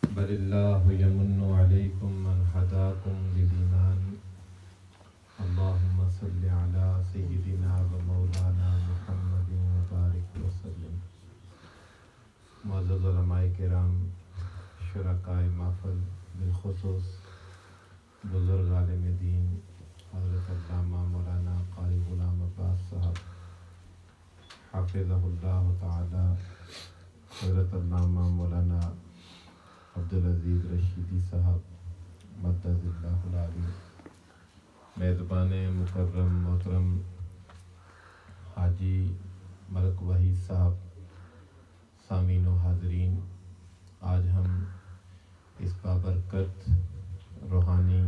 بل اللہ یمن علیکم من ہداکم للایمان اللہم صل علی سیدنا و مولانا محمد وبارک وسلم۔ معزز علماء کرام، شرکائے محفل، بالخصوص بزرگ عالم دین حضرت علامہ مولانا قاری غلام عباس صاحب حافظہ اللہ تعالی، حضرت علامہ مولانا عبدالعزیز رشیدی صاحب مدد اللہ العالی، میزبان مکرم محترم حاجی ملک وحید صاحب، سامعین و حاضرین، آج ہم اس بابرکت روحانی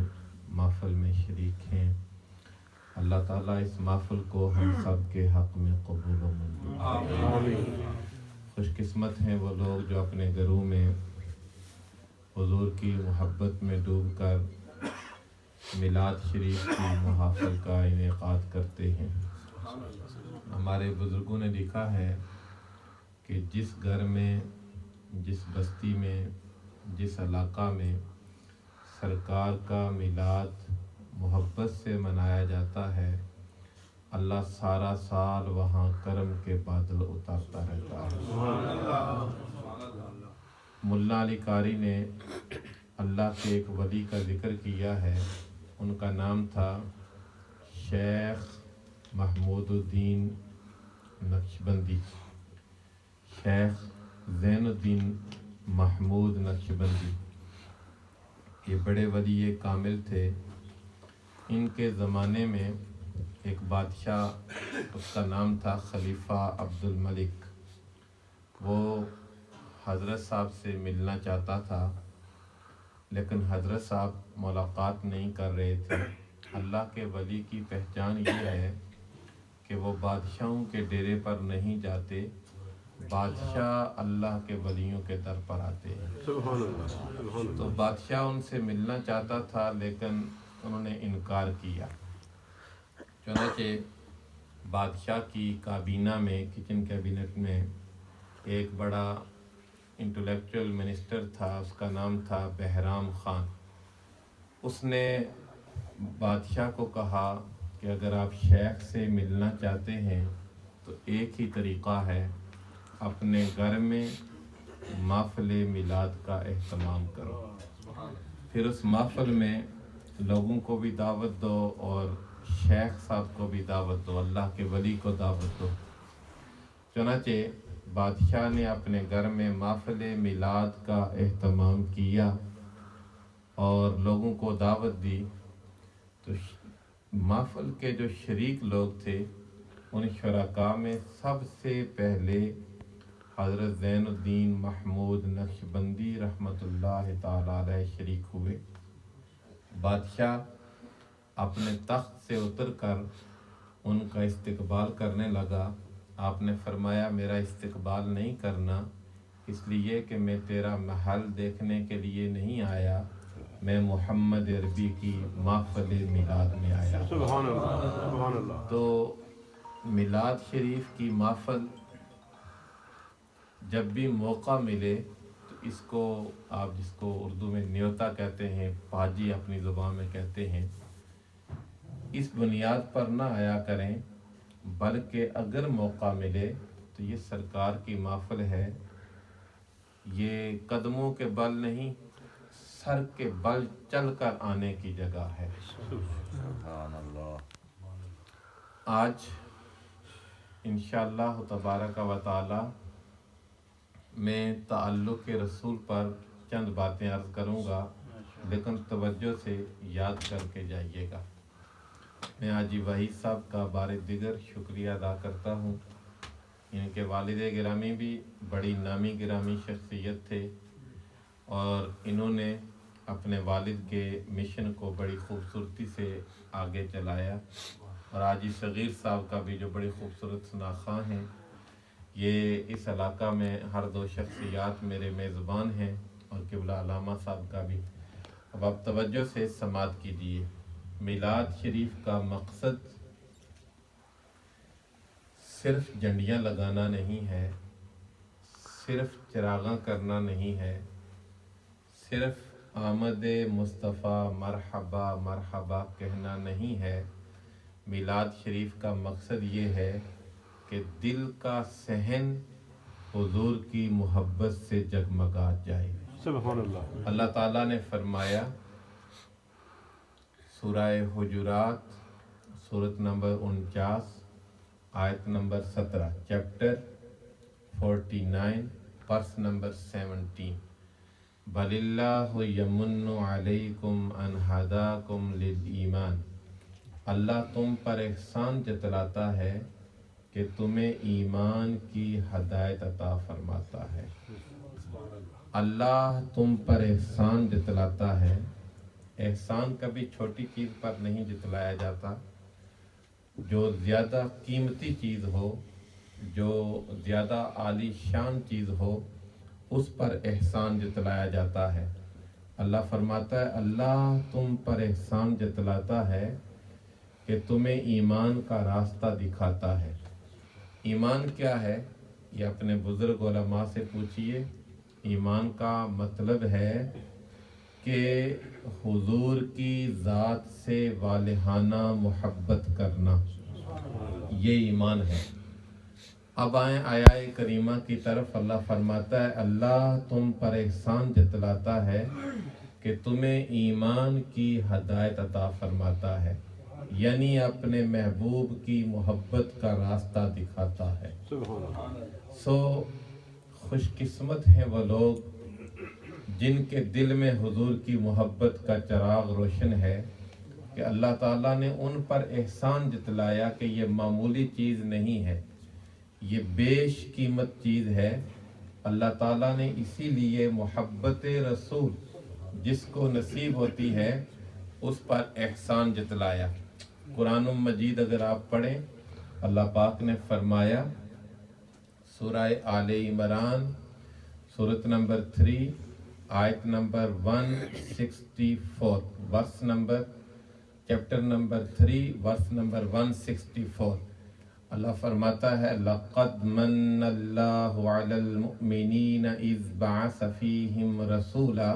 محفل میں شریک ہیں۔ اللہ تعالیٰ اس محفل کو ہم سب کے حق میں قبول و منظور فرمائے۔ خوش قسمت ہیں وہ لوگ جو اپنے گھروں میں حضور کی محبت میں ڈوب کر میلاد شریف کی محافل کا انعقاد کرتے ہیں۔ ہمارے بزرگوں نے لکھا ہے کہ جس گھر میں، جس بستی میں، جس علاقہ میں سرکار کا میلاد محبت سے منایا جاتا ہے، اللہ سارا سال وہاں کرم کے بادل اتارتا رہتا ہے۔ ملا علی قاری نے اللہ کے ایک ولی کا ذکر کیا ہے، ان کا نام تھا شیخ محمود الدین نقشبندی، شیخ زین الدین محمود نقشبندی۔ یہ بڑے ولی کامل تھے۔ ان کے زمانے میں ایک بادشاہ، اس کا نام تھا خلیفہ عبد الملک، وہ حضرت صاحب سے ملنا چاہتا تھا، لیکن حضرت صاحب ملاقات نہیں کر رہے تھے۔ اللہ کے ولی کی پہچان یہ ہے کہ وہ بادشاہوں کے ڈیرے پر نہیں جاتے، بادشاہ اللہ کے ولیوں کے در پر آتے ہیں۔ تو بادشاہ ان سے ملنا چاہتا تھا، لیکن انہوں نے انکار کیا۔ چنانچہ بادشاہ کی کابینہ میں، کچن کیبنٹ میں ایک بڑا انٹلیکچوئل منسٹر تھا، اس کا نام تھا بہرام خان۔ اس نے بادشاہ کو کہا کہ اگر آپ شیخ سے ملنا چاہتے ہیں تو ایک ہی طریقہ ہے، اپنے گھر میں محفل میلاد کا اہتمام کرو، پھر اس محفل میں لوگوں کو بھی دعوت دو اور شیخ صاحب کو بھی دعوت دو، اللہ کے ولی کو دعوت دو۔ چنانچہ بادشاہ نے اپنے گھر میں محفل میلاد کا اہتمام کیا اور لوگوں کو دعوت دی۔ تو محفل کے جو شریک لوگ تھے، ان شرکاء میں سب سے پہلے حضرت زین الدین محمود نقشبندی رحمۃ اللہ تعالی علیہ شریک ہوئے۔ بادشاہ اپنے تخت سے اتر کر ان کا استقبال کرنے لگا۔ آپ نے فرمایا میرا استقبال نہیں کرنا، اس لیے کہ میں تیرا محل دیکھنے کے لیے نہیں آیا، میں محمد عربی کی محفل میلاد میں آیا۔ سبحان اللہ، سبحان اللہ۔ تو میلاد شریف کی محفل جب بھی موقع ملے تو اس کو آپ، جس کو اردو میں نیوتا کہتے ہیں، پاجی اپنی زبان میں کہتے ہیں، اس بنیاد پر نہ آیا کریں، بلکہ اگر موقع ملے تو یہ سرکار کی محفل ہے، یہ قدموں کے بل نہیں، سر کے بل چل کر آنے کی جگہ ہے۔ سبحان اللہ۔ آج انشاءاللہ تبارک و تعالی میں تعلق رسول پر چند باتیں عرض کروں گا، لیکن توجہ سے یاد کر کے جائیے گا۔ میں حاجی وحید صاحب کا بار دیگر شکریہ ادا کرتا ہوں۔ ان کے والد گرامی بھی بڑی نامی گرامی شخصیت تھے اور انہوں نے اپنے والد کے مشن کو بڑی خوبصورتی سے آگے چلایا، اور حاجی صغیر صاحب کا بھی جو بڑی خوبصورت شناخواں ہیں، یہ اس علاقہ میں ہر دو شخصیات میرے میزبان ہیں، اور قبلہ علامہ صاحب کا بھی۔ اب آپ توجہ سے سماعت کیجیے۔ میلاد شریف کا مقصد صرف جھنڈیاں لگانا نہیں ہے، صرف چراغاں کرنا نہیں ہے، صرف آمد مصطفیٰ مرحبا مرحبا کہنا نہیں ہے، میلاد شریف کا مقصد یہ ہے کہ دل کا صحن حضور کی محبت سے جگمگا جائے۔ سبحان اللہ۔ اللہ تعالیٰ نے فرمایا سورہ حجرات سورت نمبر 49 آیت نمبر 17، چیپٹر 49 ورس نمبر 17، بَلِ اللَّهُ يَمُنُّ عَلَيْكُمْ أَنْ هَدَاكُمْ لِلْإِيمَانِ، اللہ تم پر احسان جتلاتا ہے کہ تمہیں ایمان کی ہدایت عطا فرماتا ہے۔ اللہ تم پر احسان جتلاتا ہے۔ احسان کبھی چھوٹی چیز پر نہیں جتلایا جاتا، جو زیادہ قیمتی چیز ہو، جو زیادہ عالی شان چیز ہو، اس پر احسان جتلایا جاتا ہے۔ اللہ فرماتا ہے اللہ تم پر احسان جتلاتا ہے کہ تمہیں ایمان کا راستہ دکھاتا ہے۔ ایمان کیا ہے؟ یہ اپنے بزرگ علماء سے پوچھئے۔ ایمان کا مطلب ہے کہ حضور کی ذات سے والہانہ محبت کرنا، یہ ایمان ہے۔ اب آئیں آیہ کریمہ کی طرف۔ اللہ فرماتا ہے اللہ تم پر احسان جتلاتا ہے کہ تمہیں ایمان کی ہدایت عطا فرماتا ہے، یعنی اپنے محبوب کی محبت کا راستہ دکھاتا ہے۔ سو خوش قسمت ہیں وہ لوگ جن کے دل میں حضور کی محبت کا چراغ روشن ہے، کہ اللہ تعالیٰ نے ان پر احسان جتلایا کہ یہ معمولی چیز نہیں ہے، یہ بیش قیمت چیز ہے۔ اللہ تعالیٰ نے اسی لیے محبت رسول جس کو نصیب ہوتی ہے اس پر احسان جتلایا۔ قرآن مجید اگر آپ پڑھیں، اللہ پاک نے فرمایا سورہ آل عمران سورت نمبر 3 آیت number 164، verse number chapter number 3 verse number 164، اللہ فرماتا ہے لَقَدْ مَنَّ اللَّهُ عَلَى الْمُؤْمِنِينَ إِذْ بَعَثَ فِيهِمْ رَسُولًا،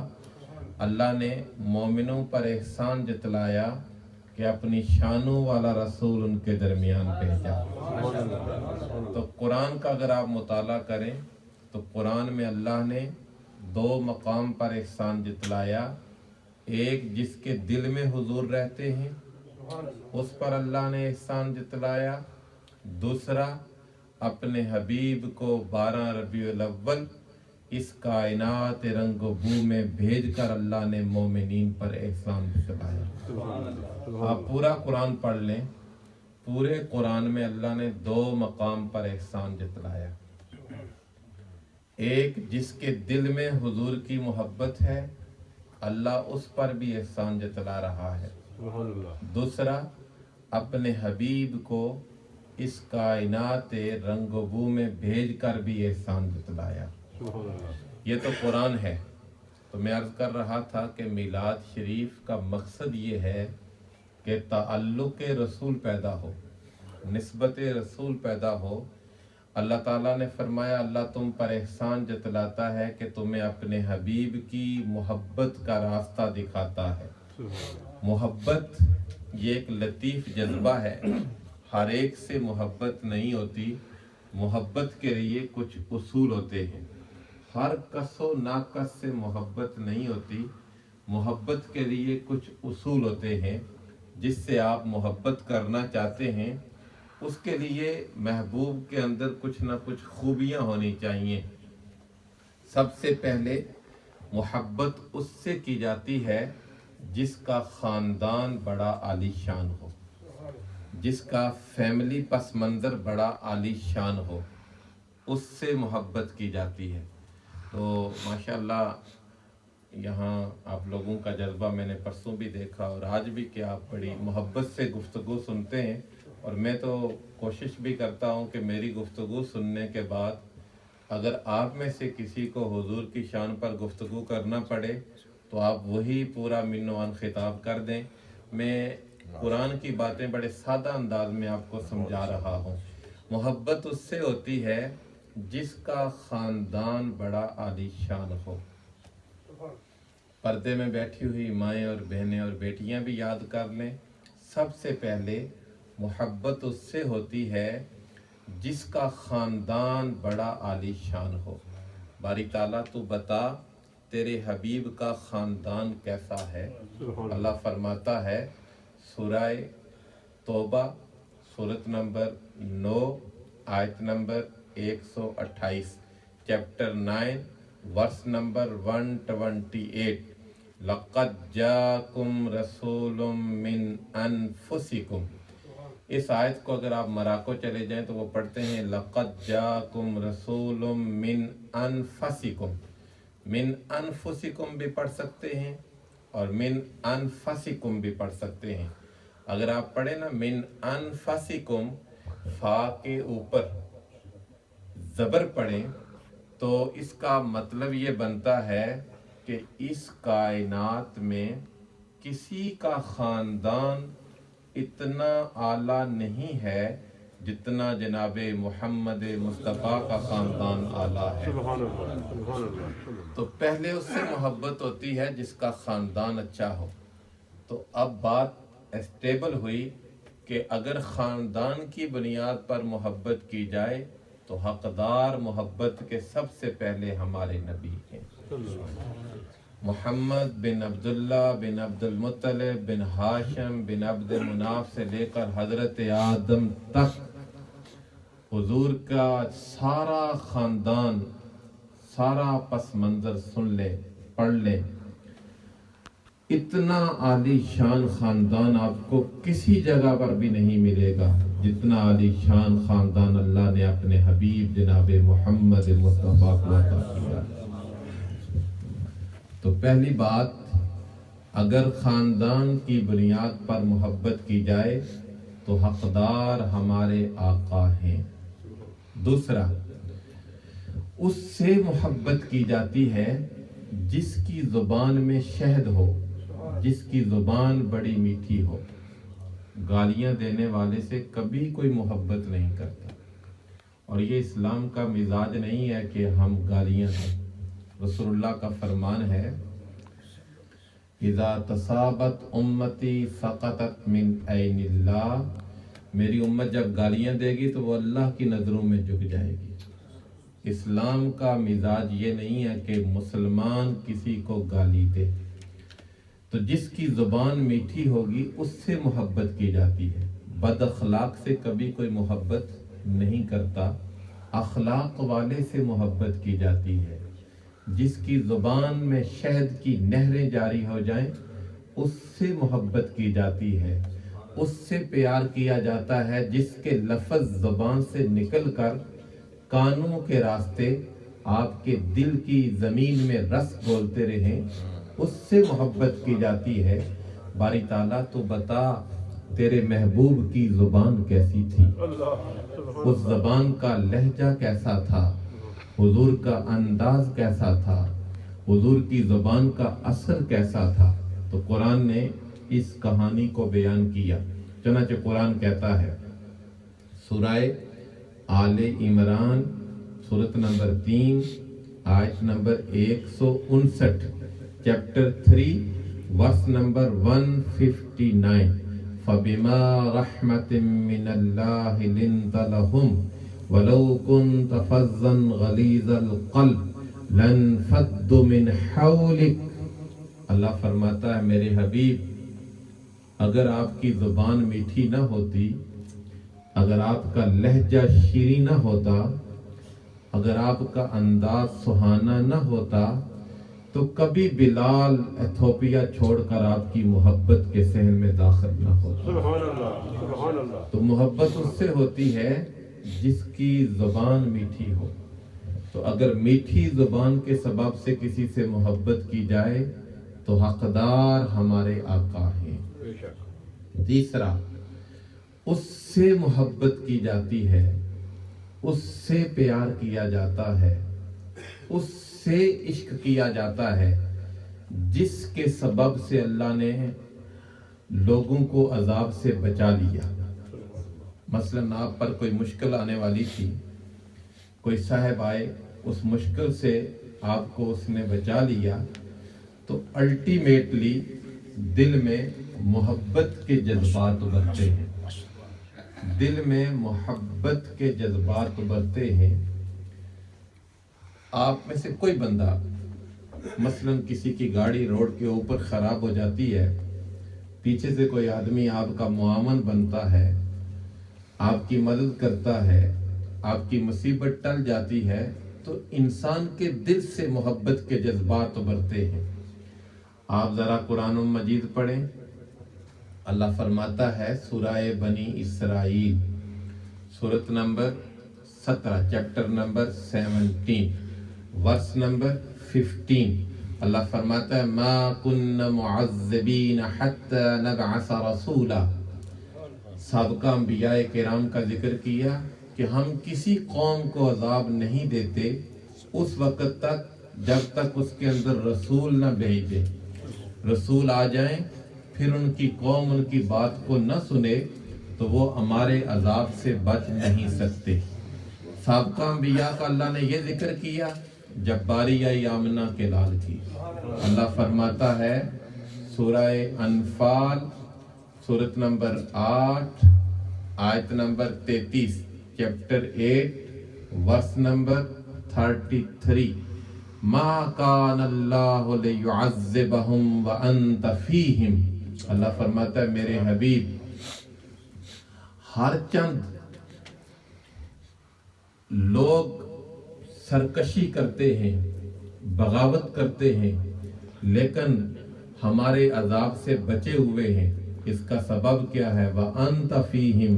اللہ نے مومنوں پر احسان جتلایا کہ اپنی شانوں والا رسول ان کے درمیان بھیجا۔ تو قرآن کا اگر آپ مطالعہ کریں تو قرآن میں اللہ نے دو مقام پر احسان جتلایا، ایک جس کے دل میں حضور رہتے ہیں اس پر اللہ نے احسان جتلایا، دوسرا اپنے حبیب کو 12 ربیع الاول اس کائنات رنگ و بو میں بھیج کر اللہ نے مومنین پر احسان جتلایا۔ آپ پورا قرآن پڑھ لیں، پورے قرآن میں اللہ نے دو مقام پر احسان جتلایا، ایک جس کے دل میں حضور کی محبت ہے اللہ اس پر بھی احسان جتلا رہا ہے، دوسرا اپنے حبیب کو اس کائنات رنگ و بو میں بھیج کر بھی احسان جتلایا۔ یہ تو قرآن ہے۔ تو میں عرض کر رہا تھا کہ میلاد شریف کا مقصد یہ ہے کہ تعلق رسول پیدا ہو، نسبت رسول پیدا ہو۔ اللہ تعالیٰ نے فرمایا اللہ تم پر احسان جتلاتا ہے کہ تمہیں اپنے حبیب کی محبت کا راستہ دکھاتا ہے۔ محبت یہ ایک لطیف جذبہ ہے، ہر ایک سے محبت نہیں ہوتی۔ محبت کے لیے کچھ اصول ہوتے ہیں، ہر کس و ناکس سے محبت نہیں ہوتی۔ محبت کے لیے کچھ اصول ہوتے ہیں، جس سے آپ محبت کرنا چاہتے ہیں اس کے لیے محبوب کے اندر کچھ نہ کچھ خوبیاں ہونی چاہیے۔ سب سے پہلے محبت اس سے کی جاتی ہے جس کا خاندان بڑا عالی شان ہو، جس کا فیملی پس منظر بڑا عالی شان ہو، اس سے محبت کی جاتی ہے۔ تو ماشاءاللہ یہاں آپ لوگوں کا جذبہ میں نے پرسوں بھی دیکھا اور آج بھی کہ آپ بڑی محبت سے گفتگو سنتے ہیں، اور میں تو کوشش بھی کرتا ہوں کہ میری گفتگو سننے کے بعد اگر آپ میں سے کسی کو حضور کی شان پر گفتگو کرنا پڑے تو آپ وہی پورا منوان خطاب کر دیں۔ میں قرآن کی باتیں بڑے سادہ انداز میں آپ کو سمجھا رہا ہوں۔ محبت اس سے ہوتی ہے جس کا خاندان بڑا عالی شان ہو۔ پردے میں بیٹھی ہوئی مائیں اور بہنیں اور بیٹیاں بھی یاد کر لیں، سب سے پہلے محبت اس سے ہوتی ہے جس کا خاندان بڑا عالی شان ہو۔ باری تعالیٰ تو بتا تیرے حبیب کا خاندان کیسا ہے۔ اللہ فرماتا ہے سورہ توبہ سورت نمبر 9 آیت نمبر 128، چیپٹر 9 ورس نمبر 128، لَقَدْ جَاءَكُمْ رَسُولٌ مِّنْ أَنفُسِكُمْ۔ اس آیت کو اگر آپ مراکو چلے جائیں تو وہ پڑھتے ہیں لَقَدْ جَاءَكُمْ رَسُولٌ مِّنْ أَنفُسِكُمْ۔ من انفسکم بھی پڑھ سکتے ہیں اور من انفسکم بھی پڑھ سکتے ہیں۔ اگر آپ پڑھیں نا من انفسکم، فا کے اوپر زبر پڑھیں تو اس کا مطلب یہ بنتا ہے کہ اس کائنات میں کسی کا خاندان اتنا اعلیٰ نہیں ہے جتنا جناب محمد مصطفیٰ کا خاندان اعلیٰ ہے۔ تو پہلے اس سے محبت ہوتی ہے جس کا خاندان اچھا ہو۔ تو اب بات اسٹیبل ہوئی کہ اگر خاندان کی بنیاد پر محبت کی جائے تو حقدار محبت کے سب سے پہلے ہمارے نبی ہیں، محمد بن عبداللہ بن عبد المطلب بن ہاشم بن عبد مناف سے لے کر حضرت آدم تک حضور کا سارا خاندان، سارا پس منظر سن لے، پڑھ لے۔ اتنا عالی شان خاندان آپ کو کسی جگہ پر بھی نہیں ملے گا جتنا عالی شان خاندان اللہ نے اپنے حبیب جناب محمد مصطفیٰ کو عطا کیا۔ تو پہلی بات، اگر خاندان کی بنیاد پر محبت کی جائے تو حقدار ہمارے آقا ہیں۔ دوسرا، اس سے محبت کی جاتی ہے جس کی زبان میں شہد ہو، جس کی زبان بڑی میٹھی ہو۔ گالیاں دینے والے سے کبھی کوئی محبت نہیں کرتا، اور یہ اسلام کا مزاج نہیں ہے کہ ہم گالیاں دیں۔ رسول اللہ کا فرمان ہے اذا تصابت امتی سقطت من عین اللہ، میری امت جب گالیاں دے گی تو وہ اللہ کی نظروں میں جھک جائے گی۔ اسلام کا مزاج یہ نہیں ہے کہ مسلمان کسی کو گالی دے۔ تو جس کی زبان میٹھی ہوگی اس سے محبت کی جاتی ہے۔ بد اخلاق سے کبھی کوئی محبت نہیں کرتا، اخلاق والے سے محبت کی جاتی ہے۔ جس کی زبان میں شہد کی نہریں جاری ہو جائیں اس سے محبت کی جاتی ہے۔ اس سے پیار کیا جاتا ہے جس کے لفظ زبان سے نکل کر کانوں کے راستے آپ کے دل کی زمین میں رس گھولتے رہیں، اس سے محبت کی جاتی ہے۔ باری تعالیٰ تو بتا تیرے محبوب کی زبان کیسی تھی، اس زبان کا لہجہ کیسا تھا، حضور کا انداز کیسا تھا، حضور کی زبان کا اثر کیسا تھا۔ تو قرآن نے اس کہانی کو بیان کیا۔ چنانچہ قرآن کہتا ہے سورہ آل عمران سورت نمبر 3 آیت نمبر 159، چیپٹر 3 ورس نمبر 159، فَبِمَا رَحْمَةٍ مِّنَ اللَّهِ لِنْتَ لَهُمْ وَلَوْ كُنْتَ فَظًّا غَلِيظَ الْقَلْبِ لَانفَضُّوا مِنْ حَوْلِكَ۔ اللہ فرماتا ہے میرے حبیب، اگر آپ کی زبان میٹھی نہ ہوتی، اگر آپ کا لہجہ شیریں نہ ہوتا، اگر آپ کا انداز سہانا نہ ہوتا تو کبھی بلال ایتھوپیا چھوڑ کر آپ کی محبت کے صحن میں داخل نہ ہوتا۔ سبحان اللہ، سبحان اللہ۔ تو محبت اس سے ہوتی ہے جس کی زبان میٹھی ہو۔ تو اگر میٹھی زبان کے سبب سے کسی سے محبت کی جائے تو حقدار ہمارے آقا ہیں۔ تیسرا، اس سے محبت کی جاتی ہے، اس سے پیار کیا جاتا ہے، اس سے عشق کیا جاتا ہے جس کے سبب سے اللہ نے لوگوں کو عذاب سے بچا لیا۔ مثلاً آپ پر کوئی مشکل آنے والی تھی، کوئی صاحب آئے، اس مشکل سے آپ کو اس نے بچا لیا، تو الٹیمیٹلی دل میں محبت کے جذبات ابھرتے ہیں، دل میں محبت کے جذبات ابھرتے ہیں۔ آپ میں سے کوئی بندہ مثلاً کسی کی گاڑی روڈ کے اوپر خراب ہو جاتی ہے، پیچھے سے کوئی آدمی آپ کا معاون بنتا ہے، آپ کی مدد کرتا ہے، آپ کی مصیبت ٹل جاتی ہے، تو انسان کے دل سے محبت کے جذبات ابھرتے ہیں۔ آپ ذرا قرآن مجید پڑھیں، اللہ فرماتا ہے سورہ بنی اسرائیل سورت number 17 chapter number 17 verse number 15، اللہ فرماتا ہے ما کن معذبین حتی نبعث رسولا۔ سابقہ انبیاء کرام کا ذکر کیا کہ ہم کسی قوم کو عذاب نہیں دیتے اس وقت تک جب تک اس کے اندر رسول نہ بھیج دیں۔ رسول آ جائیں پھر ان کی قوم ان کی بات کو نہ سنے تو وہ ہمارے عذاب سے بچ نہیں سکتے۔ سابقہ انبیاء کا اللہ نے یہ ذکر کیا جب باری آئی آمنہ کے لال کی۔ اللہ فرماتا ہے سورہ انفال سورت نمبر 8 آیت نمبر 33 چیپٹر 8 ورس نمبر 33، ما کان اللہ لیعذبہم وانت فیہم۔ اللہ فرماتا ہے میرے حبیب ہر چند لوگ سرکشی کرتے ہیں، بغاوت کرتے ہیں، لیکن ہمارے عذاب سے بچے ہوئے ہیں۔ اس کا سبب کیا ہے؟ وَأَنْتَ فِيهِمْ،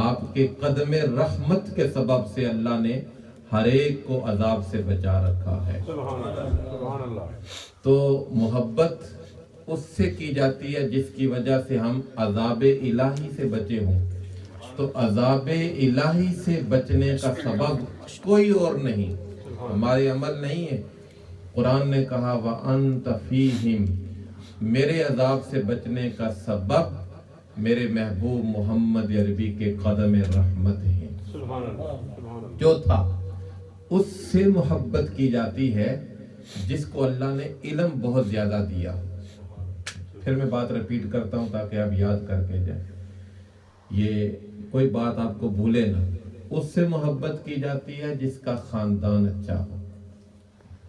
آپ کے قدم رحمت کے سبب سے اللہ نے ہر ایک کو عذاب سے بچا رکھا ہے۔ سبحان اللہ۔ تو محبت اس سے کی جاتی ہے جس کی وجہ سے ہم عذاب الہی سے بچے ہوں۔ تو عذاب الہی سے بچنے کا سبب کوئی اور نہیں، ہمارے عمل نہیں ہے۔ قرآن نے کہا وَأَنْتَ فِيهِمْ، میرے عذاب سے بچنے کا سبب میرے محبوب محمد عربی کے قدم رحمت ہیں۔ چوتھا، اس سے محبت کی جاتی ہے جس کو اللہ نے علم بہت زیادہ دیا۔ پھر میں بات ریپیٹ کرتا ہوں تاکہ آپ یاد کر کے جائیں، یہ کوئی بات آپ کو بھولے نہ۔ اس سے محبت کی جاتی ہے جس کا خاندان اچھا ہو،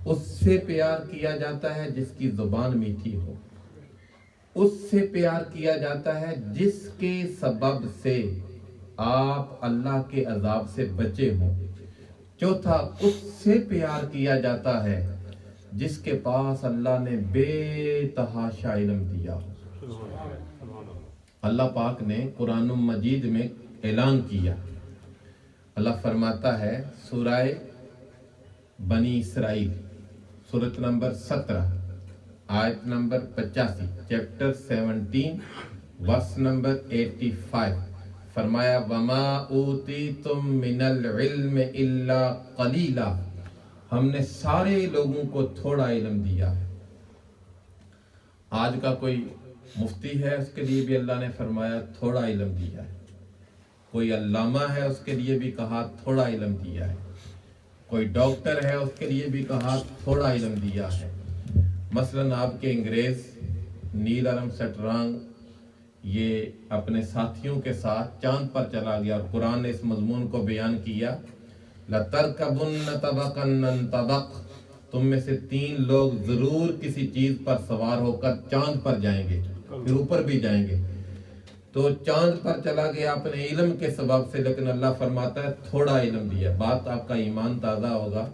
اس سے پیار کیا جاتا ہے جس کی زبان میٹھی ہو، اس سے پیار کیا جاتا ہے جس کے سبب سے آپ اللہ کے عذاب سے بچے ہوں۔ چوتھا، اس سے پیار کیا جاتا ہے جس کے پاس اللہ نے بے تحاشا علم دیا ہو۔ اللہ پاک نے قرآن مجید میں اعلان کیا، اللہ فرماتا ہے سورہ بنی اسرائیل سورت نمبر 17 آیت نمبر 85 چیپٹر 17 ورس نمبر 85، فرمایا وما اوتیتم من العلم الا قلیلا، ہم نے سارے لوگوں کو تھوڑا علم دیا ہے۔ آج کا کوئی مفتی ہے اس کے لیے بھی اللہ نے فرمایا تھوڑا علم دیا ہے، کوئی علامہ ہے اس کے لیے بھی کہا تھوڑا علم دیا ہے، کوئی ڈاکٹر ہے اس کے لیے بھی کہا تھوڑا علم دیا ہے۔ مثلاً آپ کے انگریز نیل آرم سٹرانگ یہ اپنے ساتھیوں کے ساتھ چاند پر چلا گیا اور قرآن نے اس مضمون کو بیان کیا لَتَرْكَبُنَّ طَبَقًا عَنْ طَبَقٍ، تم میں سے 3 لوگ ضرور کسی چیز پر سوار ہو کر چاند پر جائیں گے، پھر اوپر بھی جائیں گے۔ تو چاند پر چلا گیا اپنے علم کے سبب سے، لیکن اللہ فرماتا ہے تھوڑا علم دیا۔ بات آپ کا ایمان تازہ ہوگا۔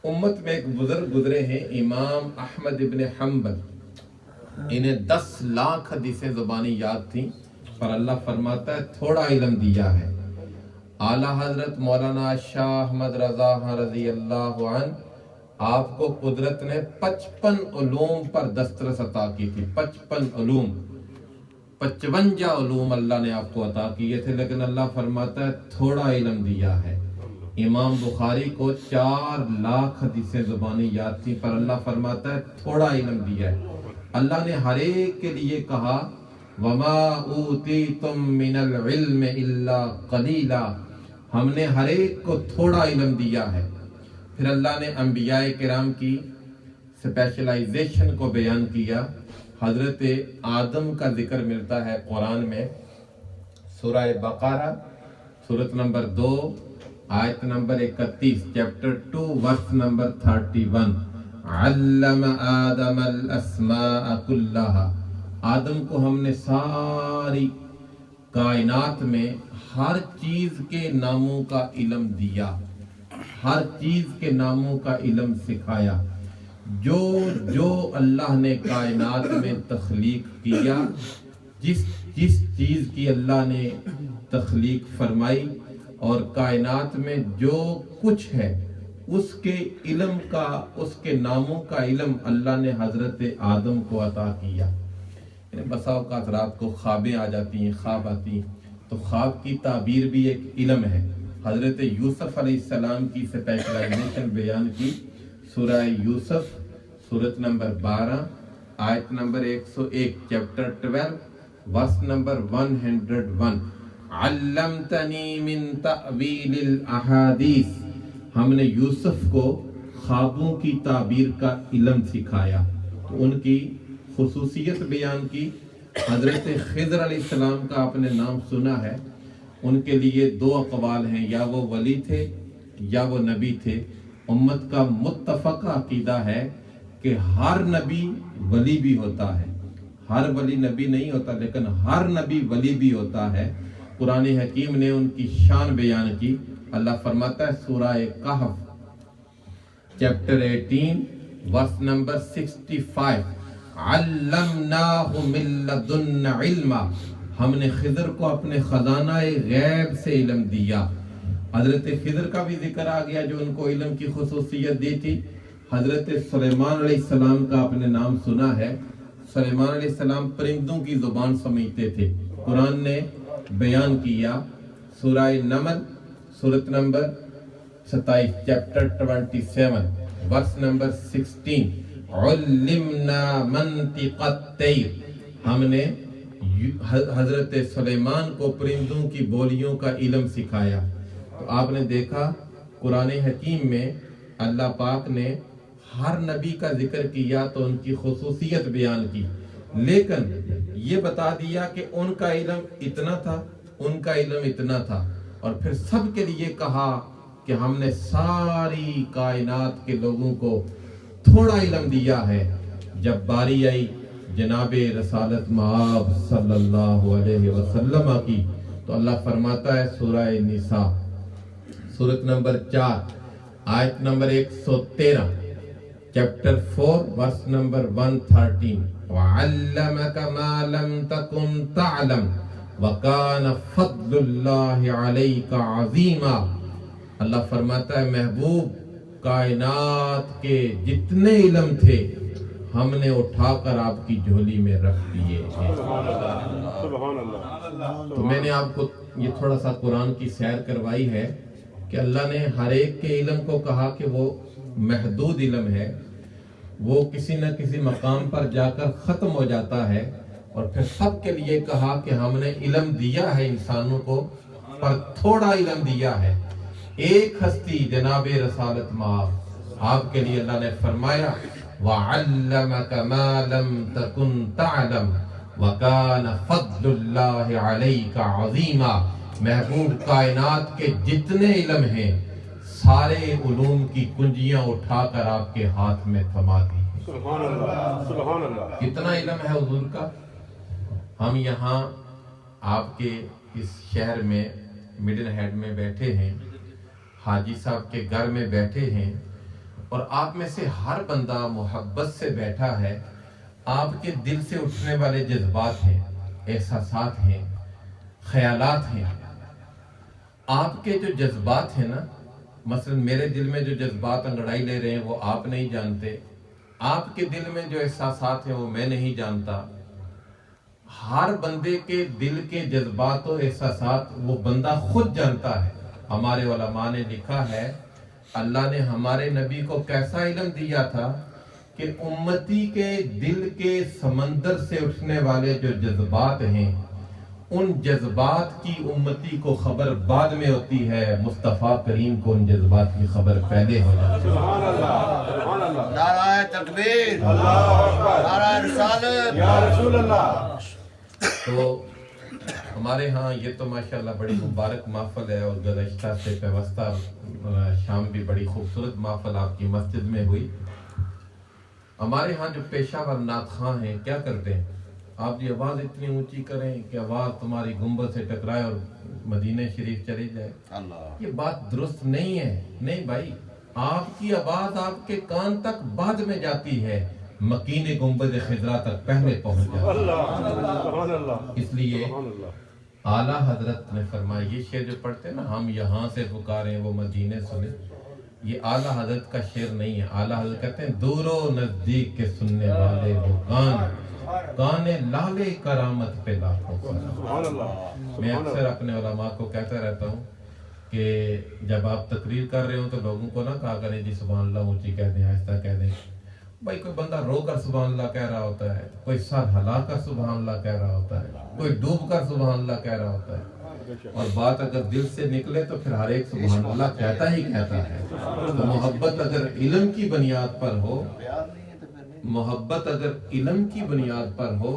امت میں ایک بزرگ گزرے ہیں امام احمد ابن حنبل، انہیں 10 لاکھ حدیثیں زبانی یاد تھیں، پر اللہ فرماتا ہے تھوڑا علم دیا ہے۔ اعلیٰ حضرت مولانا شاہ احمد رضا رضی اللہ عنہ، آپ کو قدرت نے 55 علوم پر دسترس عطا کی تھی۔ 55 علوم، 55 علوم اللہ نے آپ کو عطا کیے تھے، لیکن اللہ فرماتا ہے تھوڑا علم دیا ہے۔ امام بخاری کو 4 لاکھ حدیثیں زبانی یاد تھی، پر اللہ فرماتا ہے تھوڑا علم دیا ہے۔ اللہ نے ہر ایک کے لیے کہا وَمَا أُوتِيتُم مِّنَ الْعِلْمِ إِلَّا قَلِيلًا، ہم نے ہر ایک کو تھوڑا علم دیا ہے۔ پھر اللہ نے انبیاء کرام کی اسپیشلائزیشن کو بیان کیا۔ حضرت آدم کا ذکر ملتا ہے قرآن میں سورہ بقرہ سورت نمبر 2 آیت نمبر 31، چیپٹر 2 ورس نمبر 31۔ علم آدم الاسماء کلہا، آدم کو ہم نے ساری کائنات میں ہر چیز کے ناموں کا علم دیا، ہر چیز کے ناموں کا علم سکھایا۔ جو اللہ نے کائنات میں تخلیق کیا، جس چیز کی اللہ نے تخلیق فرمائی، اور کائنات میں جو کچھ ہے اس کے علم کا، اس کے ناموں کا علم اللہ نے حضرت آدم کو عطا کیا۔ بسا اوقات رات کو خوابیں آ جاتی ہیں، خواب آتی ہیں، تو خواب کی تعبیر بھی ایک علم ہے۔ حضرت یوسف علیہ السلام کی اسپیشلائزیشن بیان کی سورہ یوسف سورت نمبر 12 آیت نمبر 101، چیپٹر 12 ورس نمبر 101۔ علمتنی من تأویل الاحادیث، ہم نے یوسف کو خوابوں کی تعبیر کا علم سکھایا۔ تو ان کی خصوصیت بیان کی۔ حضرت خضر علیہ السلام کا آپ نے نام سنا ہے، ان کے لیے 2 اقوال ہیں، یا وہ ولی تھے یا وہ نبی تھے۔ امت کا متفق عقیدہ ہے کہ ہر نبی ولی بھی ہوتا ہے، ہر ولی نبی نہیں ہوتا، لیکن ہر نبی ولی بھی ہوتا ہے۔ قرآن حکیم نے ان کی شان بیان کی۔ اللہ فرماتا ہے سورہ کہف چیپٹر 18 ورس نمبر 65، علمناہ من لدن علما، ہم نے خضر کو اپنے خزانہ غیب سے علم دیا۔ حضرت خضر کا بھی ذکر آ گیا جو ان کو علم کی خصوصیت دی تھی۔ حضرت سلیمان علیہ السلام کا آپ نے نام سنا ہے۔ سلیمان علیہ السلام پرندوں کی زبان سمجھتے تھے۔ قرآن نے بیان کیا سورہ نمل سورت نمبر 27، چیپٹر 27 ورس نمبر 16، علمنا منطق الطیر، ہم نے حضرت سلیمان کو پرندوں کی بولیوں کا علم سکھایا۔ تو آپ نے دیکھا قرآن حکیم میں اللہ پاک نے ہر نبی کا ذکر کیا تو ان کی خصوصیت بیان کی، لیکن یہ بتا دیا کہ ان کا علم اتنا تھا، ان کا علم اتنا تھا، اور پھر سب کے لیے کہا کہ ہم نے ساری کائنات کے لوگوں کو تھوڑا علم دیا ہے۔ جب باری آئی جناب رسالت مآب صلی اللہ علیہ وسلم کی، تو اللہ فرماتا ہے سورہ نساء سورت نمبر 4 آیت نمبر 113، چیپٹر 4 ورس نمبر 113، وَعَلَّمَكَ مَا لَمْ تَكُنْ تَعْلَمْ وَكَانَ فَضْلُ اللَّهِ عَلَيْكَ عَظِيمًا۔ اللہ فرماتا ہے محبوب، کائنات کے جتنے علم تھے ہم نے اٹھا کر آپ کی جھولی میں رکھ دیے ہیں۔ تو میں نے آپ کو یہ تھوڑا سا قرآن کی سیر کروائی ہے کہ اللہ نے ہر ایک کے علم کو کہا کہ وہ محدود علم ہے، وہ کسی نہ کسی مقام پر جا کر ختم ہو جاتا ہے، اور پھر سب کے لیے کہا کہ ہم نے علم دیا ہے انسانوں کو، پر تھوڑا علم دیا ہے۔ ایک ہستی جناب رسالت مآب، آپ کے لیے اللہ نے فرمایا وَعَلَّمَكَ مَا لَمْ تَكُنْ تَعْلَمْ وَكَانَ فَضْلُ اللَّهِ عَلَيْكَ عَظِيمًا۔ محبوب، کائنات کے جتنے علم ہیں سارے علوم کی کنجیاں اٹھا کر آپ کے ہاتھ میں تھما دی ہیں۔ سبحان اللہ، سبحان اللہ۔ کتنا علم ہے حضور کا۔ ہم یہاں آپ کے اس شہر میں مڈل ہیڈ میں بیٹھے ہیں، حاجی صاحب کے گھر میں بیٹھے ہیں، اور آپ میں سے ہر بندہ محبت سے بیٹھا ہے۔ آپ کے دل سے اٹھنے والے جذبات ہیں، احساسات ہیں، خیالات ہیں۔ آپ کے جو جذبات ہیں نا، مثلا میرے دل میں جو جذبات انگڑائی لے رہے ہیں وہ آپ نہیں جانتے، آپ کے دل میں جو احساسات ہیں وہ میں نہیں جانتا۔ ہر بندے کے دل کے جذبات و احساسات وہ بندہ خود جانتا ہے۔ ہمارے علماء نے لکھا ہے اللہ نے ہمارے نبی کو کیسا علم دیا تھا کہ امتی کے دل کے سمندر سے اٹھنے والے جو جذبات ہیں ان جذبات کی امتی کو خبر بعد میں ہوتی ہے، مصطفیٰ کریم کو ان جذبات کی خبر پہلے ہو جاتی ہے۔ سبحان اللہ، سبحان اللہ، نعرہ تکبیر، اللہ اکبر، نعرہ رسالت، یا رسول اللہ۔ تو ہمارے ہاں یہ تو ماشاءاللہ بڑی مبارک محفل ہے، اور گزشتہ سے پیوستہ شام بھی بڑی خوبصورت محفل آپ کی مسجد میں ہوئی۔ ہمارے ہاں جو پیشہ ور نعت خواں ہیں کیا کرتے ہیں، آپ جی آواز اتنی اونچی کریں کہ آواز تمہاری گنبد سے ٹکرائے اور مدینہ شریف چلی جائے، اللہ، یہ بات درست نہیں ہے۔ نہیں بھائی، آپ کی آواز آپ کے کان تک بعد میں جاتی ہے، مکین گنبد خضرا تک پہلے پہنچ جاتی ہے۔ اللہ، سبحان اللہ، اس لیے سبحان اللہ، اعلیٰ حضرت نے فرمایا، یہ شعر جو پڑھتے ہیں نا، ہم یہاں سے پکاریں وہ مدینے سنیں، یہ اعلیٰ حضرت کا شعر نہیں ہے۔ اعلیٰ حضرت کہتے ہیں دور و نزدیک کے سننے والے وہ کان لالے کرامت پہ لاکھوں سلام۔ سبحان اللہ، میں اکثر اپنے علماء کو کہتا رہتا ہوں کہ جب آپ تقریر کر رہے ہوں تو لوگوں کو نہ کہا کریں جی سبحان اللہ اونچی کہہ دیں، آہستہ کہہ دیں۔ بھائی کوئی بندہ رو کر سبحان اللہ کہہ رہا ہوتا ہے، کوئی سر ہلا کر سبحان اللہ کہہ رہا ہوتا ہے، کوئی ڈوب کر سبحان اللہ کہہ رہا ہوتا ہے، اور بات اگر دل سے نکلے تو پھر ہر ایک سبحان اللہ کہتا ہی کہتا ہے۔ تو محبت اگر علم کی بنیاد پر ہو، محبت اگر علم کی بنیاد پر ہو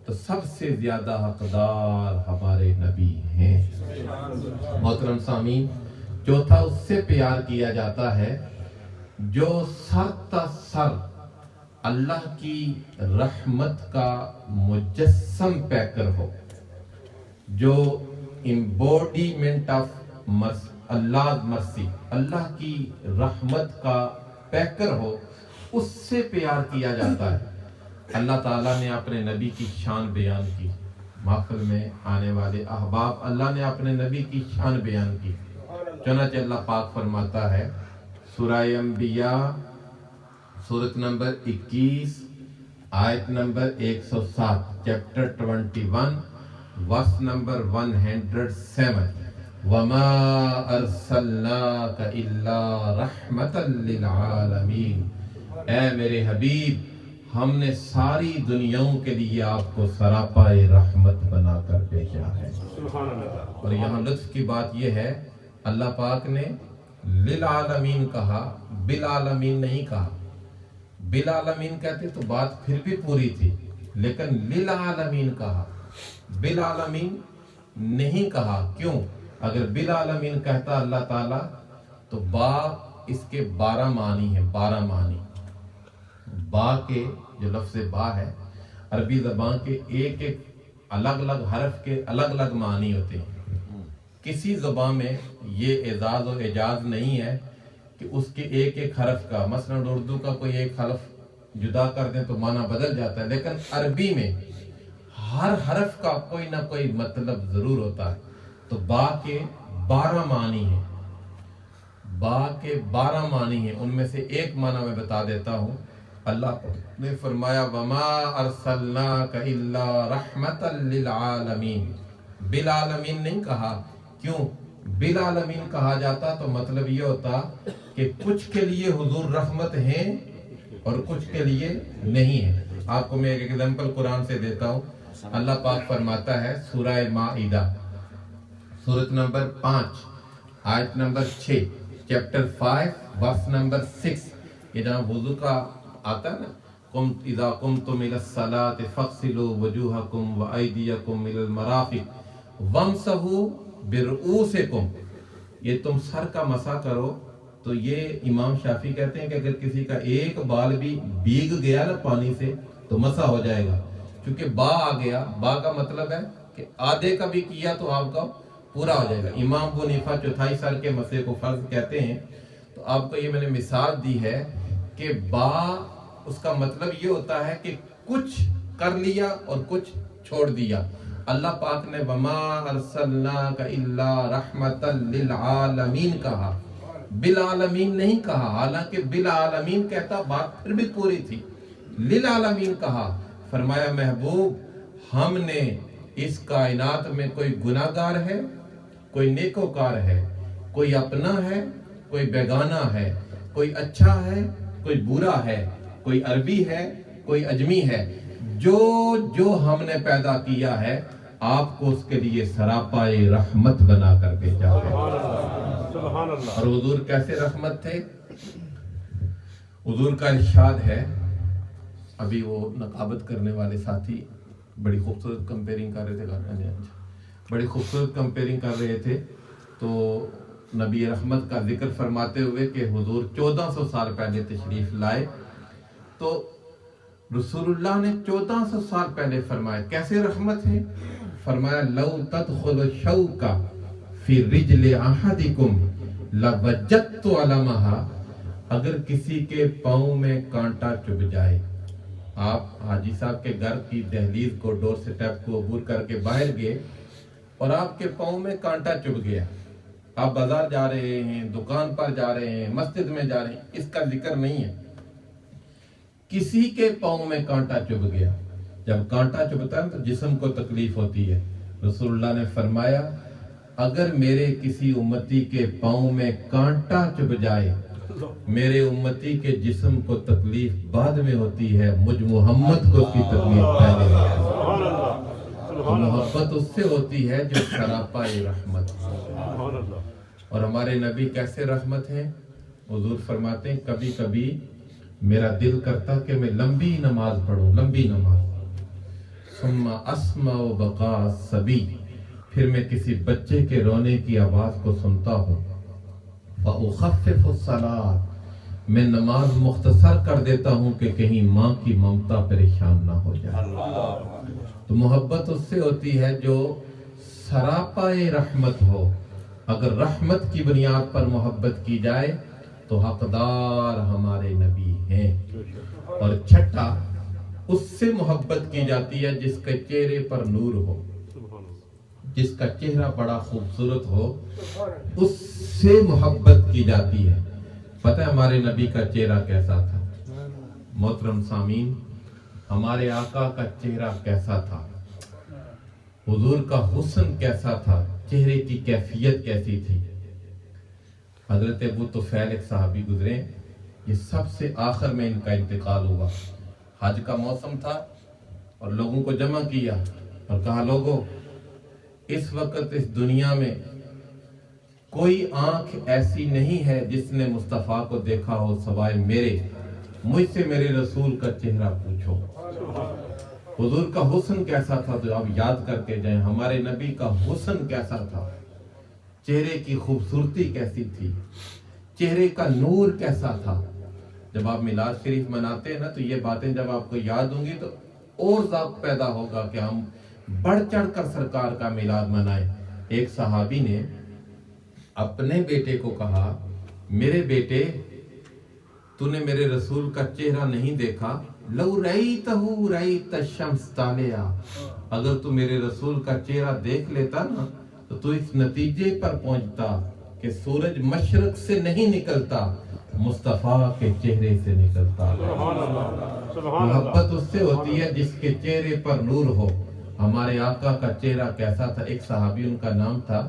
تو سب سے زیادہ حقدار ہمارے نبی ہیں۔ محترم سامعین، چوتھا اس سے پیار کیا جاتا ہے جو سر تا سر اللہ کی رحمت کا مجسم پیکر ہو، جو امبوڈیمنٹ آف اللہ مرسی، اللہ کی رحمت کا پیکر ہو، اس سے پیار کیا جاتا ہے۔ اللہ تعالیٰ نے اپنے نبی کی شان بیان کی، محفل میں آنے والے احباب، اللہ نے اپنے نبی کی شان بیان کی۔ چنانچہ اللہ پاک فرماتا ہے سورہ انبیاء سورت نمبر 21 آیت نمبر 107، چیپٹر 21 ورس نمبر 107، وَمَا أَرْسَلْنَاكَ إِلَّا رَحْمَةً لِّلْعَالَمِينَ، اے میرے حبیب، ہم نے ساری دنیاؤں کے لیے آپ کو سراپا رحمت بنا کر بھیجا ہے۔ سبحان اللہ، اور یہاں لطف کی بات یہ ہے، اللہ پاک نے للعالمین کہا، بالعالمین نہیں کہا۔ بالعالمین کہتے تو بات پھر بھی پوری تھی، لیکن للعالمین کہا، بالعالمین نہیں کہا۔ کیوں؟ اگر بالعالمین کہتا اللہ تعالیٰ تو با اس کے 12 معنی ہیں، 12 معنی۔ با کے جو لفظ با ہے، عربی زبان کے ایک ایک الگ الگ حرف کے الگ الگ معنی ہوتے ہیں۔ کسی زبان میں یہ اعزاز و اعجاز نہیں ہے کہ اس کے ایک ایک حرف کا، مثلا اردو کا کوئی ایک حرف جدا کر دیں تو معنی بدل جاتا ہے، لیکن عربی میں ہر حرف کا کوئی نہ کوئی مطلب ضرور ہوتا ہے۔ تو با کے 12 معنی ہیں، با کے 12 معنی ہیں۔ ان میں سے ایک معنی میں بتا دیتا ہوں۔ اللہ نے فرمایا وَمَا أَرْسَلْنَاكَ إِلَّا رَحْمَةً لِّلْعَالَمِينَ، بالعالمین نہیں کہا۔ کیوں؟ بالعالمین کہا جاتا تو مطلب یہ ہوتا کہ کچھ کے لیے حضور رحمت ہیں اور کچھ کے لیے نہیں ہے۔ آپ کو میں ایک ایگزامپل قرآن سے دیتا ہوں۔ اللہ پاک فرماتا ہے سورہ مائدہ سورت نمبر 5 آیت نمبر 6، چیپٹر 5 ورس نمبر 6۔ یہ جہاں وضو کا آتا ہے نا، اذا قمتم الى الصلاة فاغسلوا وجوهكم وايديكم الى المرافق وامسحوا برؤوسکم، یہ تم سر کا مسح کرو۔ تو یہ امام شافعی کہتے ہیں کہ اگر کسی کا ایک بال بھی بھیگ گیا نا پانی سے تو مسح ہو جائے گا، کیونکہ با آ گیا۔ با کا مطلب ہے کہ آدھے کا بھی کیا تو آپ کا پورا ہو جائے گا۔ امام ابو حنیفہ چوتھائی سر کے مسح کو فرض کہتے ہیں۔ تو آپ کو یہ میں نے مثال دی ہے کہ با اس کا مطلب یہ ہوتا ہے کہ کچھ کر لیا اور کچھ چھوڑ دیا۔ اللہ پاک نے وما ارسلناک الا رحمتا للعالمین کہا، بالعالمین نہیں کہا، حالانکہ بالعالمین کہتا بات پھر بھی پوری تھی۔ للعالمین کہا، فرمایا محبوب ہم نے اس کائنات میں کوئی گناہگار ہے، کوئی نیکوکار ہے، کوئی اپنا ہے، کوئی بیگانہ ہے، کوئی اچھا ہے، کوئی برا ہے، کوئی عربی ہے، کوئی اجمی ہے، جو ہم نے پیدا کیا ہے آپ کو اس کے لیے سراپائے رحمت بنا کر بھیجا ہے۔ سبحان اللہ۔ اور حضور کیسے رحمت تھے؟ حضور کا ارشاد ہے، ابھی وہ نقابت کرنے والے ساتھی بڑی خوبصورت کمپیرنگ کر رہے تھے، بڑی خوبصورت کمپیرنگ کر رہے تھے، تو نبی رحمت کا ذکر فرماتے ہوئے کہ حضور 1400 سال پہلے تشریف لائے، تو رسول اللہ نے 1400 سال پہلے فرمایا کیسے رحمت ہے؟ فرمایا لو تدخل شوکا فی رجل احدکم لوجدت علمہا، اگر کسی کے پاؤں میں کانٹا چبھ جائے، آپ حاجی صاحب کے گھر کی دہلیز کو، ڈور سٹیپ کو عبور کر کے باہر گئے اور آپ کے پاؤں میں کانٹا چبھ گیا، آپ بازار جا رہے ہیں، دکان پر جا رہے ہیں، مسجد میں جا رہے ہیں، اس کا ذکر نہیں ہے، کسی کے پاؤں میں کانٹا چبھ گیا۔ جب کانٹا چبھتا ہے تو جسم کو تکلیف ہوتی ہے، رسول اللہ نے فرمایا اگر میرے کسی امتی کے پاؤں میں کانٹا چبھ جائے، میرے امتی کے جسم کو تکلیف بعد میں ہوتی ہے، مجھ محمد کو اس کی تکلیف پہلے ہے۔ سبحان اللہ۔ تو محبت اس سے ہوتی ہے جو سراپائے رحمت۔ سبحان اللہ۔ اور ہمارے نبی کیسے رحمت ہیں؟ حضور فرماتے ہیں کبھی کبھی میرا دل کرتا کہ میں لمبی نماز پڑھوں، لمبی نماز، ثم اسمع بقاء الصبی، پھر میں کسی بچے کے رونے کی آواز کو سنتا ہوں، فاخفف الصلاۃ، میں نماز مختصر کر دیتا ہوں کہ کہیں ماں کی ممتا پریشان نہ ہو جائے۔ تو محبت اس سے ہوتی ہے جو سراپائے رحمت ہو۔ اگر رحمت کی بنیاد پر محبت کی جائے تو حقدار ہمارے نبی ہیں۔ اور چھٹا، اس سے محبت کی جاتی ہے جس کے چہرے پر نور ہو، جس کا چہرہ بڑا خوبصورت ہو، اس سے محبت کی جاتی ہے۔ پتہ ہے ہمارے نبی کا چہرہ کیسا تھا؟ محترم سامعین، ہمارے آقا کا چہرہ کیسا تھا؟ حضور کا حسن کیسا تھا؟ چہرے کی کیفیت کیسی تھی؟ حضرت ابو طفیل ایک صحابی گزرے، یہ سب سے آخر میں ان کا انتقال ہوا۔ حج کا موسم تھا اور لوگوں کو جمع کیا اور کہا لوگوں، اس وقت اس دنیا میں کوئی آنکھ ایسی نہیں ہے جس نے مصطفیٰ کو دیکھا ہو سوائے میرے، مجھ سے میرے رسول کا چہرہ پوچھو۔ حضور کا حسن کیسا تھا تو آپ یاد کر کے جائیں، ہمارے نبی کا حسن کیسا تھا، چہرے کی خوبصورتی کیسی تھی، چہرے کا نور کیسا تھا۔ جب آپ میلاد شریف مناتے ہیں نا تو یہ باتیں جب آپ کو یاد ہوں گی تو اور ذوق پیدا ہوگا کہ ہم بڑھ چڑھ کر سرکار کا میلاد منائیں۔ ایک صحابی نے اپنے بیٹے کو کہا، میرے بیٹے تو نے میرے رسول کا چہرہ نہیں دیکھا، لو رأیتہ رأیت الشمس طالعا، اگر تو میرے رسول کا چہرہ دیکھ لیتا نا تو تو اس نتیجے پر پہنچتا کہ سورج مشرق سے نہیں نکلتا، مصطفیٰ کے چہرے سے نکلتا۔ محبت اس سے ہوتی ہے جس کے چہرے پر نور ہو۔ ہمارے آقا کا چہرہ کیسا تھا؟ ایک صحابی، ان کا نام تھا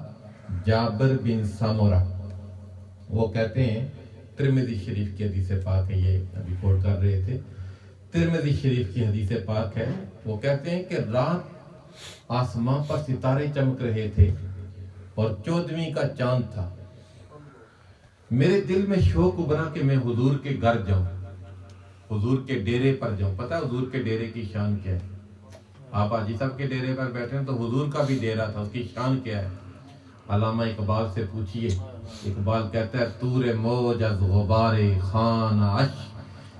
جابر بن سامورہ، وہ کہتے ہیں، ترمذی شریف کی حدیث پاک ہے، یہ ابھی کوٹ کر رہے تھے، ترمذی شریف کی حدیث پاک ہے، وہ کہتے ہیں کہ رات آسمان پر ستارے چمک رہے تھے اور 14ویں کا چاند تھا، میرے دل میں شوق ابھرا کہ میں حضور کے گھر جاؤں، حضور کے ڈیرے پر جاؤں۔ پتہ ہے حضور کے ڈیرے کی شان کیا ہے؟ آپ حاجی صاحب کے ڈیرے پر بیٹھے ہیں تو حضور کا بھی ڈیرا تھا، اس کی شان کیا ہے؟ علامہ اقبال سے پوچھئے، اقبال کہتا ہے طور موج از غبار خان عش،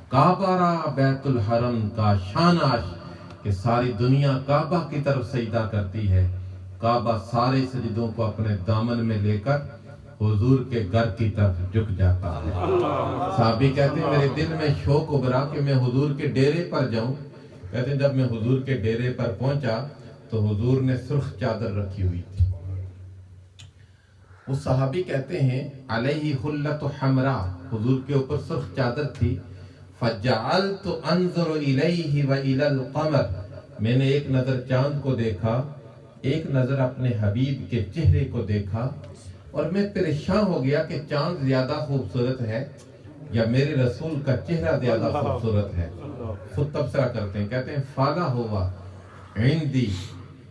کعبہ را بیت الحرم کا شان عش، کہ ساری دنیا کعبہ کی طرف سجدہ کرتی ہے، کعبہ سارے سجدوں کو اپنے دامن میں لے کر حضور کے گھر کی طرف جھک جاتا ہے۔ صحابی کہتے ہیں میرے دل میں شوق ابھرا کہ میں حضور کے ڈیرے پر جاؤں۔ کہتے ہیں جب میں حضور کے ڈیرے پر پہنچا تو حضور نے سرخ چادر رکھی ہوئی تھی۔ وہ صحابی کہتے ہیں علیہ حلۃ حمراء، حضور کے اوپر سرخ چادر تھی، فجعلت انظر الیہ والی القمر، میں نے ایک نظر چاند کو دیکھا، ایک نظر اپنے حبیب کے چہرے کو دیکھا، اور میں پریشان ہو گیا کہ چاند زیادہ خوبصورت ہے یا میرے رسول کا چہرہ زیادہ خوبصورت ہے۔ خود تبصرہ کرتے ہیں، کہتے ہیں فالا ہوا عندی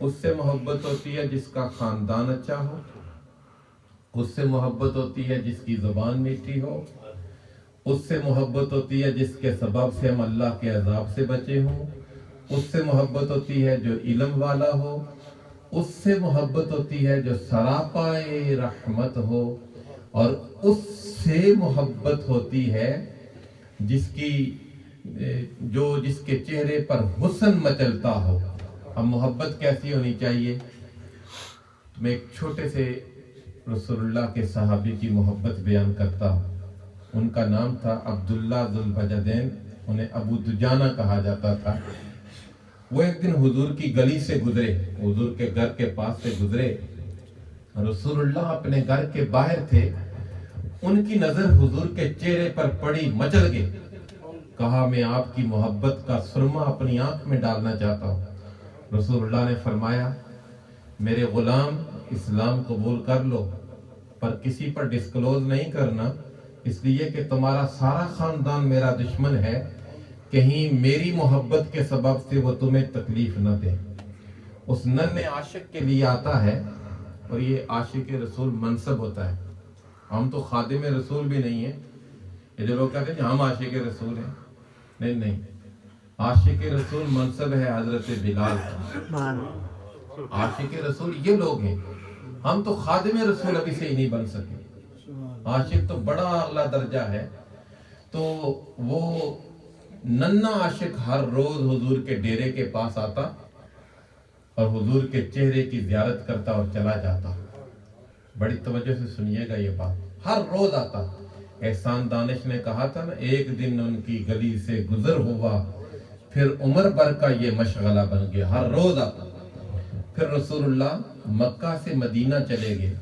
اس سے محبت ہوتی ہے جس کا خاندان اچھا ہو، اس سے محبت ہوتی ہے جس کی زبان میٹھی ہو، اس سے محبت ہوتی ہے جس کے سبب سے ہم اللہ کے عذاب سے بچے ہوں، اس سے محبت ہوتی ہے جو علم والا ہو، اس سے محبت ہوتی ہے جو سراپائے رحمت ہو، اور اس سے محبت ہوتی ہے جس کے چہرے پر حسن مچلتا ہو۔ اب محبت کیسی ہونی چاہیے؟ میں ایک چھوٹے سے رسول اللہ کے صحابی کی محبت بیان کرتا ہوں۔ ان کا نام تھا عبداللہ ذوالفجدین، انہیں ابو دجانہ کہا جاتا تھا۔ وہ ایک دن حضور کی گلی سے گزرے، حضور کے گھر کے پاس سے گزرے، رسول اللہ اپنے گھر کے باہر تھے، ان کی نظر حضور کے چہرے پر پڑی، مچل گئی۔ کہا میں آپ کی محبت کا سرما اپنی آنکھ میں ڈالنا چاہتا ہوں۔ رسول اللہ نے فرمایا میرے غلام اسلام قبول کر لو، پر کسی پر ڈسکلوز نہیں کرنا، اس لیے کہ تمہارا سارا خاندان میرا دشمن ہے، کہیں میری محبت کے سبب سے وہ تمہیں تکلیف نہ دے۔ اس ننھے عاشق کے لیے آتا ہے، اور یہ عاشق رسول منصب ہوتا ہے۔ ہم تو خادم رسول بھی نہیں ہیں۔ یہ جو لوگ کہتے ہیں ہم عاشق رسول ہیں، نہیں، عاشق رسول منصب ہے حضرت بلال کا۔ عاشق رسول یہ لوگ ہیں، ہم تو خادم رسول ابھی سے ہی نہیں بن سکے۔ عاشق تو بڑا اعلیٰ درجہ ہے۔ تو وہ ننھا عاشق ہر روز حضور کے ڈیرے کے پاس آتا اور حضور کے چہرے کی زیارت کرتا اور چلا جاتا۔ بڑی توجہ سے سنیے گا یہ بات، ہر روز آتا۔ احسان دانش نے کہا تھا نا، ایک دن ان کی گلی سے گزر ہوا، پھر عمر بھر کا یہ مشغلہ بن گیا، ہر روز آتا۔ پھر رسول اللہ مکہ سے مدینہ چلے گئے۔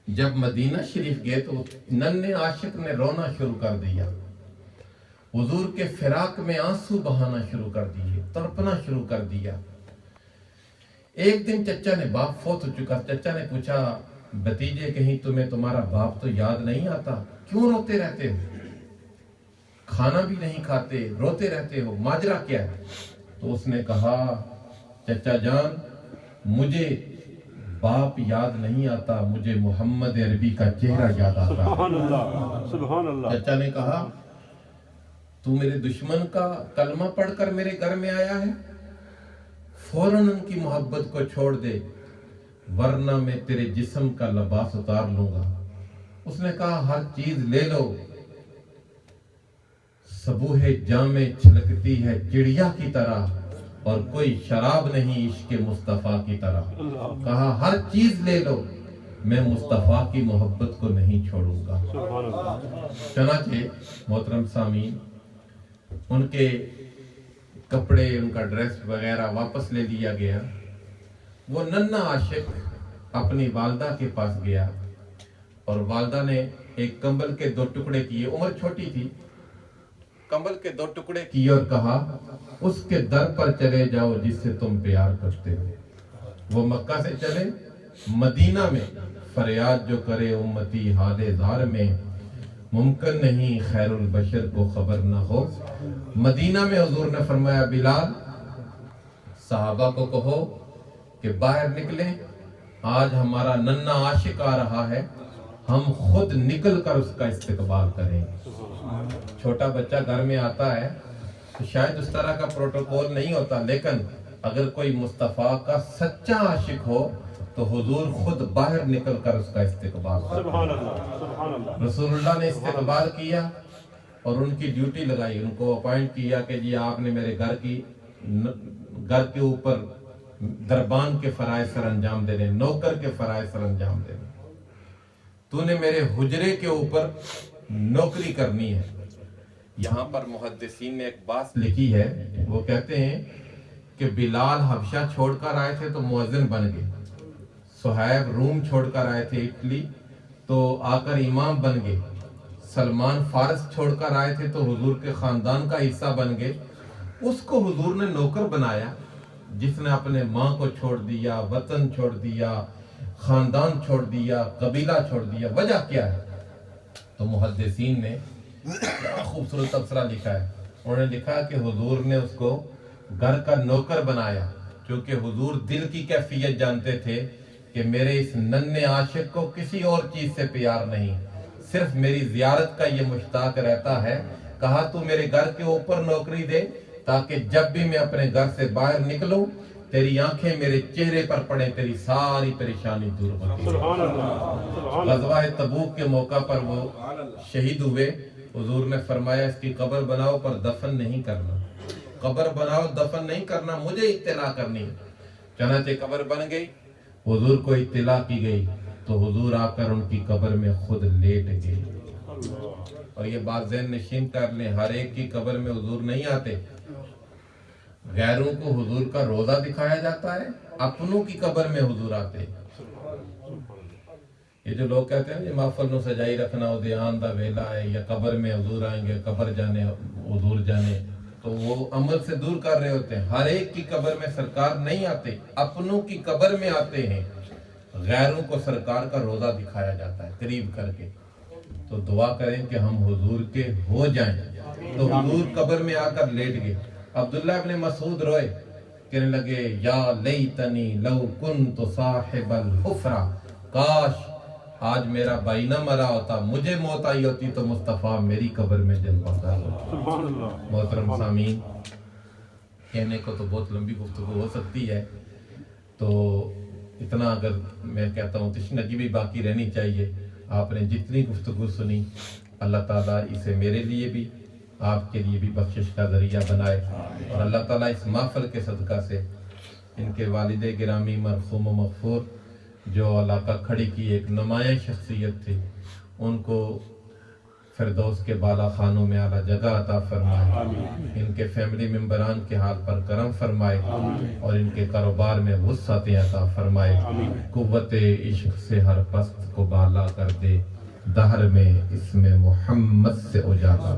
جب مدینہ شریف گئے تو ننھے عاشق نے رونا شروع کر دیا، حضور کے فراق میں آنسو بہانا شروع کر دیے، تڑپنا شروع کر دیا۔ ایک دن چچا نے، باپ فوت ہو چکا، چچا نے پوچھا بھتیجے کہیں تمہیں تمہارا باپ تو یاد نہیں آتا؟ کیوں روتے رہتے ہو؟ کھانا بھی نہیں کھاتے، روتے رہتے ہو، ماجرا کیا ہے؟ تو اس نے کہا چچا جان مجھے باپ یاد نہیں آتا، مجھے محمد عربی کا چہرہ یاد آتا۔ سبحان اللہ، سبحان اللہ۔ چچا نے کہا تو میرے دشمن کا کلمہ پڑھ کر میرے گھر میں آیا ہے، فوراً ان کی محبت کو چھوڑ دے ورنہ میں تیرے جسم کا لباس اتار لوں گا۔ اس نے کہا ہر چیز لے لو، صبوح جام چھلکتی ہے چڑیا کی طرح، اور کوئی شراب نہیں عشق مصطفیٰ کی طرح۔ کہا ہر چیز لے لو، میں مصطفیٰ کی محبت کو نہیں چھوڑوں گا۔ چنانچہ محترم سامعین، ان کے کپڑے، ان کا ڈریس وغیرہ واپس لے لیا گیا۔ وہ ننھا عاشق اپنی والدہ کے پاس گیا، اور والدہ نے ایک کمبل کے 2 ٹکڑے کیے، عمر چھوٹی تھی، کمبل کے 2 ٹکڑے کیے اور کہا اس کے در پر چلے جاؤ جس سے تم پیار کرتے ہو۔ وہ مکہ سے چلے، مدینہ میں فریاد جو کرے امتی حال زار میں، ممکن نہیں خیر البشر کو خبر نہ ہو۔ مدینہ میں حضور نے فرمایا بلال صحابہ کو کہو کہ باہر نکلیں، آج ہمارا ننھا عاشق آ رہا ہے، ہم خود نکل کر اس کا استقبال کریں۔ چھوٹا بچہ گھر میں آتا ہے تو شاید اس طرح کا پروٹوکول نہیں ہوتا، لیکن اگر کوئی مصطفیٰ کا سچا عاشق ہو تو حضور خود باہر نکل کر اس کا استقبال کریں۔ سبحان اللہ، سبحان اللہ۔ رسول اللہ نے استقبال کیا اور ان کی ڈیوٹی لگائی، ان کو اپوائنٹ کیا کہ جی آپ نے میرے گھر کے اوپر دربان کے فرائض سر انجام دینے، نوکر کے فرائض سر انجام دینے، تو نے میرے حجرے کے اوپر نوکری کرنی ہے۔ یہاں پر محدثین نے ایک بات لکھی ہے، وہ کہتے ہیں کہ بلال حبشہ چھوڑ کر آئے تھے تو مؤذن بن گئے، صہیب روم چھوڑ کر آئے تھے اٹلی تو آ کر امام بن گئے، سلمان فارس چھوڑ کر آئے تھے تو حضور کے خاندان کا حصہ بن گئے۔ اس کو حضور نے نوکر بنایا جس نے اپنے ماں کو چھوڑ دیا، وطن چھوڑ دیا، خاندان چھوڑ دیا، قبیلہ چھوڑ دیا۔ وجہ کیا ہے؟ تو محدثین نے خوبصورت تبصرہ لکھا ہے، انہوں نے لکھا کہ حضور نے اس کو گھر کا نوکر بنایا چونکہ حضور دل کی کیفیت جانتے تھے کہ میرے اس ننھے عاشق کو کسی اور چیز سے پیار نہیں، صرف میری زیارت کا یہ مشتاق رہتا ہے۔ کہا تو میرے گھر کے اوپر نوکری دے تاکہ جب بھی میں اپنے گھر سے باہر نکلوں تیری آنکھیں میرے چہرے پر پڑیں، تیری ساری پریشانی دور ہوتی۔ سبحان اللہ۔ غزوہ تبوک کے موقع پر وہ شہید ہوئے، حضور نے فرمایا اس کی قبر بناؤ پر دفن نہیں کرنا، قبر بناؤ دفن نہیں کرنا، مجھے اطلاع کرنی ہے۔ چنانچہ قبر بن گئی، حضور کو اطلاع کی گئی تو حضور آ کر ان کی قبر میں خود لیٹ گئے۔ اور یہ بات ذہن نشین کر لیں، ہر ایک کی قبر میں حضور نہیں آتے، غیروں کو حضور کا روضہ دکھایا جاتا ہے، اپنوں کی قبر میں حضور آتے۔ یہ جو لوگ کہتے ہیں یہ محفل نو سجائی رکھنا او دیان دا ویلا ہے، یا قبر میں حضور آئیں گے، قبر جانے حضور جانے، تو وہ عمل سے دور کر رہے ہوتے ہیں۔ ہر ایک کی قبر میں سرکار نہیں آتے، اپنوں کی قبر میں آتے ہیں، غیروں کو سرکار کا روضہ دکھایا جاتا ہے قریب کر کے۔ تو دعا کریں کہ ہم حضور کے ہو جائیں۔ تو حضور قبر میں آ کر لیٹ گئے۔ عبداللہ ابن مسعود روئے، کہنے لگے یا لیتنی لو کنت صاحب الحفرہ، کاش آج میرا بھائی نہ مرا ہوتا، مجھے موت آئی ہوتی تو مصطفیٰ میری قبر میں جلوہ گر ہوتا۔ سبحان اللہ۔ محترم سامعین، کہنے کو تو بہت لمبی گفتگو ہو سکتی ہے، تو اتنا اگر میں کہتا ہوں تشنگی بھی باقی رہنی چاہیے۔ آپ نے جتنی گفتگو سنی اللہ تعالیٰ اسے میرے لیے بھی آپ کے لیے بھی بخشش کا ذریعہ بنائے، اور اللہ تعالیٰ اس محفل کے صدقہ سے ان کے والد گرامی مرحوم و مغفور جو علاقہ کھڑی کی ایک نمایاں شخصیت تھی، ان کو فردوس کے بالا خانوں میں اعلیٰ جگہ عطا فرمائے، ان کے فیملی ممبران کے حال پر کرم فرمائے، اور ان کے کاروبار میں وسعتیں عطا فرمائے، قوت عشق سے ہر پست کو بالا کر دے، دہر میں اسم محمد سے اجالا